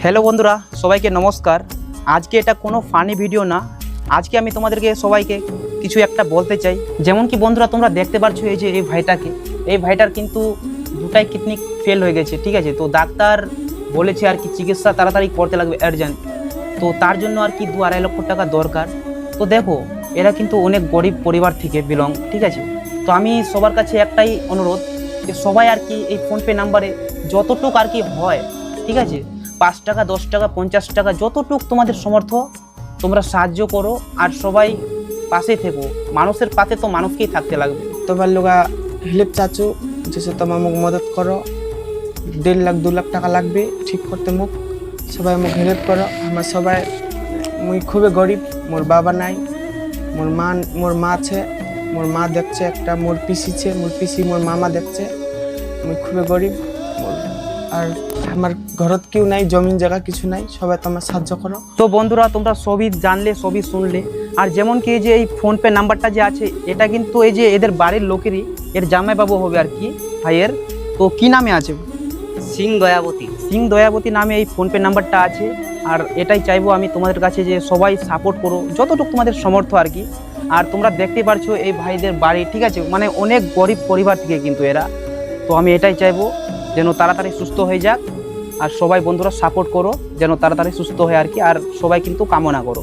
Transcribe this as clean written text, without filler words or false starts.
Hello বন্ধুরা, সবাইকে নমস্কার। আজকে এটা কোনো ফানি ভিডিও না। আজকে আমি তোমাদেরকে সবাইকে কিছু একটা বলতে চাই। যেমন কি বন্ধুরা, তোমরা দেখতে পাচ্ছ এই যে এই ভাইটার কিন্তু দুটাই কিডনি ফেল হয়ে গেছে, ঠিক আছে। তো ডাক্তার বলেছে আর কি চিকিৎসা তাড়াতাড়ি করতে লাগবে, আর্জেন্ট। তো তার জন্য আর কি 2-2.5 লক্ষ টাকা দরকার। তো দেখো, এরা কিন্তু অনেক গরিব পরিবার থেকে বিলং, ঠিক আছে। তো আমি সবার কাছে একটাই অনুরোধ যে সবাই আর কি এই ফোনপে নাম্বারে যতটুক আর কি হয়, ঠিক আছে, 5 টাকা 10 টাকা 50 টাকা যতটুক তোমাদের সমর্থ তোমরা সাহায্য করো। আর সবাই পাশে থেকো, মানুষের পাশে তো মানুষকেই থাকতে লাগবে। তোমার লোকা হেল্প চাচু जैसे তোমার মুখ মদত করো। 1.5 লাখ 2 লাখ টাকা লাগবে ঠিক করতে মুখ। সবাই মুখ হেল্প করো। আমার সবাই মুই খুবই গরিব, মোর বাবা নাই, মোর মা আছে, মোর মা দেখছে একটা, মোর পিসিছে, মোর পিসি মোর মামা দেখছে। মুই খুবই গরিব আর আমার ঘরত কেউ নাই, জমিন জায়গা কিছু নাই। সবাই তোমার সাহায্য করো। তো বন্ধুরা, তোমরা সবই জানলে, সবই শুনলে। আর যেমন কি এই যে এই ফোনপে নাম্বারটা যে আছে, এটা কিন্তু এই যে এদের বাড়ির লোকেরই, এর জামাইবাবু হবে আর কি ভাইয়ের। তো কি নামে আছে? সিং দয়াবতী। সিং দয়াবতী নামে এই ফোনপে নাম্বারটা আছে। আর এটাই চাইবো আমি তোমাদের কাছে যে সবাই সাপোর্ট করো যতটুকু তোমাদের সমর্থ আর কি। আর তোমরা দেখতে পারছো এই ভাইদের বাড়ি, ঠিক আছে, মানে অনেক গরিব পরিবার থেকে কিন্তু এরা। তো আমি এটাই চাইবো যেন তাড়াতাড়ি সুস্থ হয়ে যাক। আর সবাই বন্ধুরা সাপোর্ট করো যেন তাড়াতাড়ি সুস্থ হয় আর কি। আর সবাই কিন্তু কামনা করো।